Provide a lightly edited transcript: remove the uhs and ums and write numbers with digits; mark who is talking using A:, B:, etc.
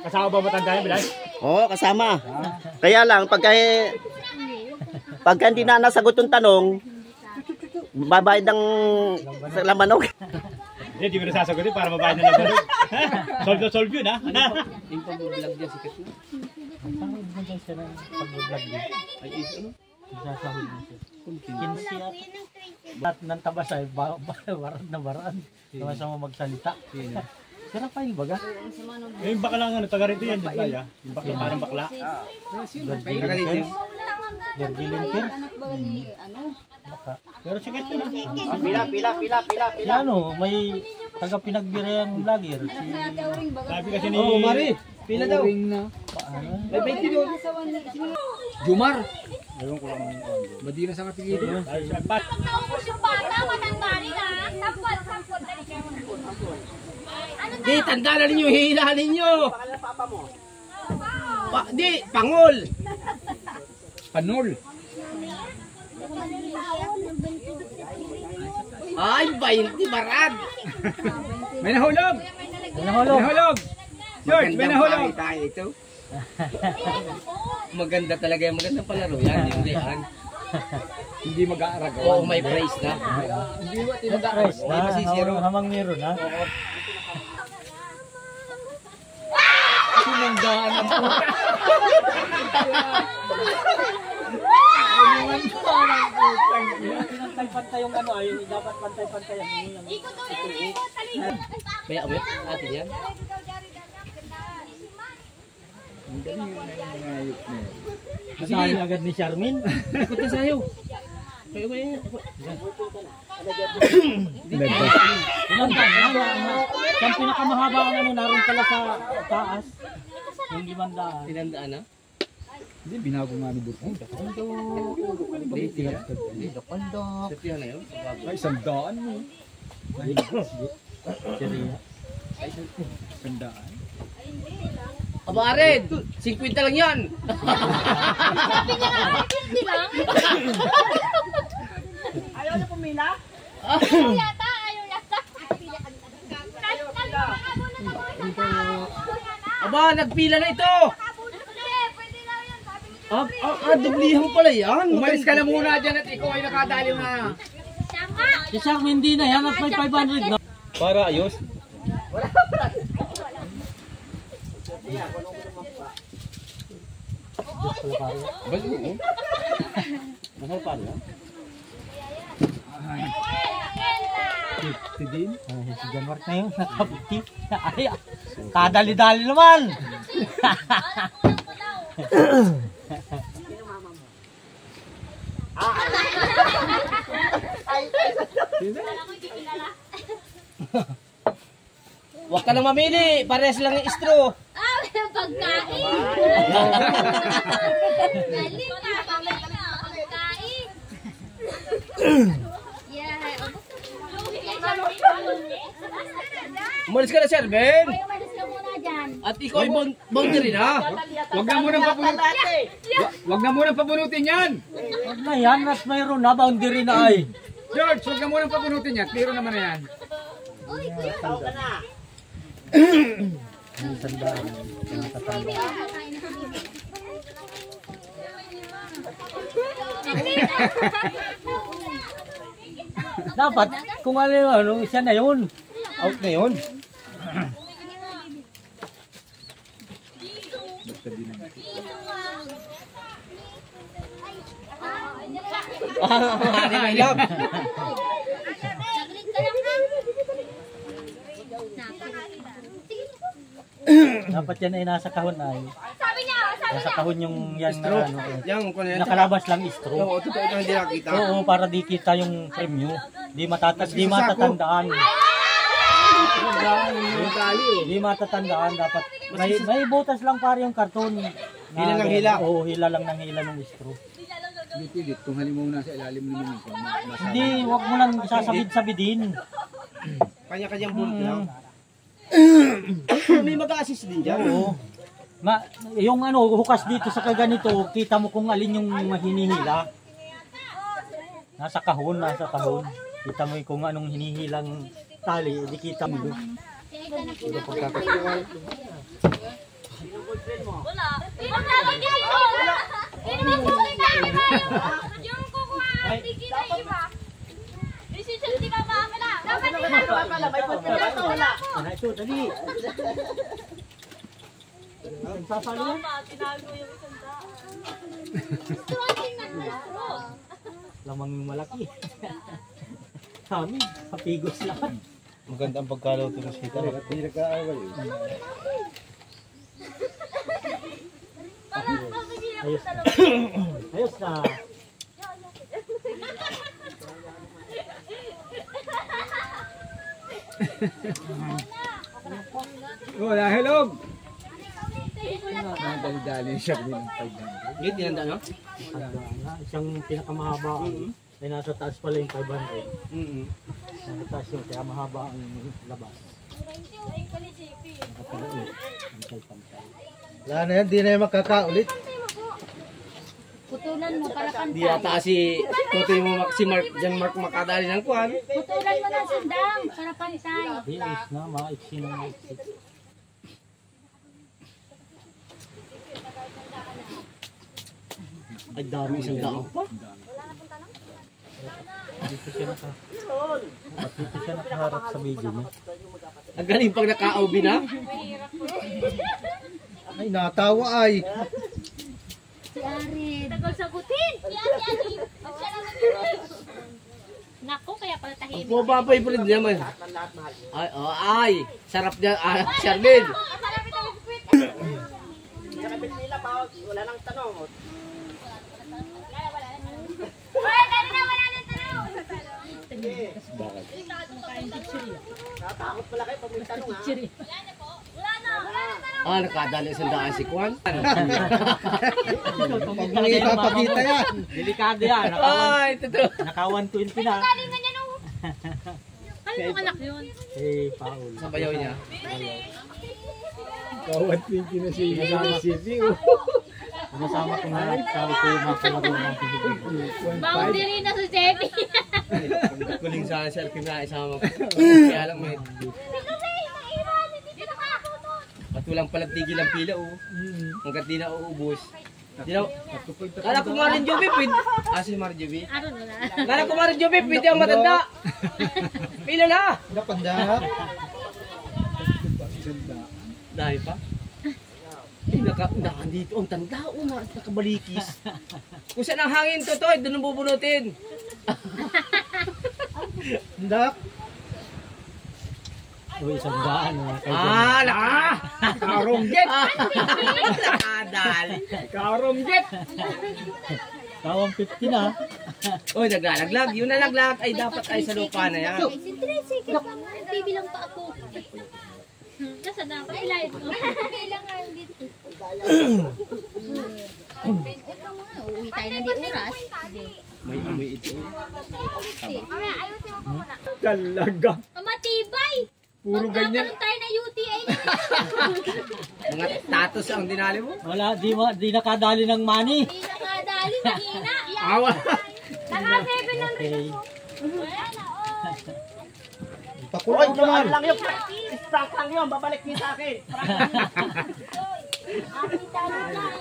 A: Kasama ba matanda yan, Bilay?
B: Oo, kasama. Kaya lang, pagka hindi na nasagot yung tanong, babayad ng lamanog.
A: Hindi, di mo nasasagutin para mabayad ng lamanog. Solve na solve yun, ha?
C: Yung pag-vlog niya, sikat na.
D: Sahod mo dyan siya ng pag-vlog din.
C: Ay, ano?
D: Sasahod mo siya. 15 yata. Lahat ng tabas ay barad na barad. Tabas mo magsalita. Sira pa yung baga.
A: Yung bakla nga, taga rito yan, Bilay, ha? Yung bakla, parang bakla.
D: Gergilinker.
A: Pero sikat yun, ha?
B: Pila.
D: Ano, may taga pinagbirayang vlogger.
A: Sabi kasi ni...
C: Oo, Mari. Pila daw. May 20 doon. Jumar.
A: Ewan ko lang.
C: Madina sa kapigilin.
E: Pag naubos yung bata, matanda rin ha. Sampot.
C: Di, tanda na ninyo, hihila ninyo. Di, Pangol. Panol. Ay, 20 barad. May nahulog. George, may nahulog. Ito. Maganda talaga yung magandang palaro yan. Hindi mag-aarag. Oo, may price na. Hindi mag-aarag. Hindi masisiro.
D: Hamang meron ha.
C: Sinanggaan ang puta.
D: Pantay-pantay yung ano ay dapat pantay-pantay ang
E: Ikot ulit, ikot. Talikod.
C: May awit? Atin yan?
D: Sige agad ni Charmin.
C: Ikot na sa'yo. Kaya ko yan.
D: Ilang ang pinakamahaba ang ano naroon pala sa taas. Yung 500.
C: Tinandaan na?
A: Hindi, binago nga ni Buto.
C: Setihan na yun?
A: Ay, 100 mo.
D: Seriya.
A: 100.
C: Aba, Ared! 50 lang yan!
E: Sabi niya nga, 50 lang.
F: Ayaw na pumila?
E: Ayaw yata.
C: Aba, nagpila na ito! Dublihan pala yan. Umalis ka na muna dyan at ikaw ay nakadaliw na.
D: Si Charmin hindi na yan at may 500 na.
A: Para ayos.
D: Mahal pa rin. Si John Mark na yun, nakabuti. Ay, kadali-dali naman.
C: Huwag ka nang mamili, parehas lang yung istro.
E: May pagkain. Galing na, pagkain.
C: Umalis ka na, Sir Ben.
E: Umalis ka muna dyan.
C: At ikaw ay boundary na.
A: Huwag na munang pabunutin. Huwag na munang pabunutin yan.
D: Huwag na yan, at mayroon na, boundary na ay.
A: George, huwag na munang pabunutin yan. Tiro naman na yan.
E: Uy, kuya.
D: Ang sandaan. Dapat, kung ano, siya na yun.
C: Out na yun. Hindi na ilap.
E: Saglit ka lang ha.
D: Dapat yan ay nasa kahon ay.
E: Sabi niya.
D: Nasa kahon yung yan na ano.
C: Yung kunin.
D: Nakalabas lang istro.
C: Oo, totoo ito hindi nakita.
D: Oo, para di kita yung premyo. Di matatandaan. Di matatandaan dapat. May butas lang para yung karton.
C: Hila ng hila.
D: Oo, hila lang ng hila ng istro.
A: Hindi pilit. Kung halimbawa nasa ilalim naman ito.
D: Hindi, wag mo lang sasabid-sabidin.
C: Kanya-kanyang bulk lang. May mag-assist din dyan.
D: Oo. Yung ano, hukas dito sa kaganito, kita mo kung alin yung hinihila. Nasa kahon. Kita mo kung anong hinihilang tali, di kita mo doon.
E: Kaya ka na po. Sino dapat dito? Sino ba susunod na iba yung kukuha ang tiki na iba? Decision di ka maamala. Dapat dito.
D: Ano ito, dali. Sasali yan?
E: Tinago yung isang daan. Gusto ang tingnan mo.
D: Lamang yung malaki. Kami, kapigos lahat.
B: Maganda ang pagkalaw ito ng sita. Hindi nagkaawal eh.
E: Parang mabigyan ako
D: Ayos.
E: talaga.
D: Ayos na.
C: Wala, hello!
E: Ikulat ka.
C: Dali siya din ng 500. Hindi, tinanda, no?
D: Isang pinakamahaba. Ay nasa taas pala yung 500. Nasa taas yung kaya mahaba ang labas. Nakapagod. Pantay-pantay.
B: Wala na yan, di na yan makakaulit.
E: Putulan mo para
C: Di
E: pantay.
C: ata si Tutoy mo, si Mark, Jan Mark makadali ng kuhan.
E: Putulan mo ng sundang para pantay.
D: Di, ayos na. Maiksi na maiksi.
C: Ay, dami isang daan pa.
D: Dito siya nakaharap sa video niya.
C: Ang galing pag naka-OB na.
B: Ay, natawa ay.
E: Si Arid. Tagal sagutin. Si Arid. Siya lang nag-release. Naku, kaya pala tahimik.
C: Pumapay pa rin naman. Ay, oh, ay. Sarap niya. Ah, Charlene.
E: Malapit ang magpit. Wala, dali na, wala na tanong. Wala na tanong.
C: Ah, nakadali isang daan si Kwan.
B: Pag ipapakita yan.
D: Delikado yan.
C: Ay, totoo.
D: Naka 120 na.
E: Galing na niya nung... Ano yung anak yun?
D: Eh, Paul.
C: Sa bayaw niya.
B: Kawat pinky na siya.
D: Nasama ko na sabi ko yung mga kalaro ng pinigil.
E: Boundary na sa Zebi.
C: Kuling sa selfie na isama ko. Kaya lang may... At walang palang tigil ang pila, oh. Hanggat di na uubos. Di na... Kala ko Marin Joby, pwede... Ah, si Marin Joby.
E: Aron na.
C: Kala ko Marin Joby, pwede ang matanda. Pila na!
B: Napandahap.
C: Dahil pa? Eh, nakandito ang tanda, oh, nakabalikis. Kung saan ang hangin to, doon ang bubunutin.
B: Hendak.
D: So, isang daan.
C: Ah, nakarumjet! Nakadali. Nakarumjet!
D: Tawang 50 na.
C: Uy, naglalaglag. Yung nalaglag ay dapat ay sa lupa na yan.
E: Sige lang. TV lang pa ako. Nasa na? Pag-live mo. Kailangan dito. Uwi tayo na di oras.
C: May amoy ito.
E: Ayusin mo muna.
C: Talaga.
E: Matibay!
C: Puro ganyan.
E: Magkakaroon tayo na UTI.
C: Mga tatos ang dinali mo.
D: Wala, di nakadali ng money.
E: Hindi nakadali. Mahina.
C: Awa.
E: Naka-7 ng
D: Okay.
E: wala na. Oh.
B: Pakulay naman.
C: Prank lang yun. Babalik niyo sa akin.
E: Tama na.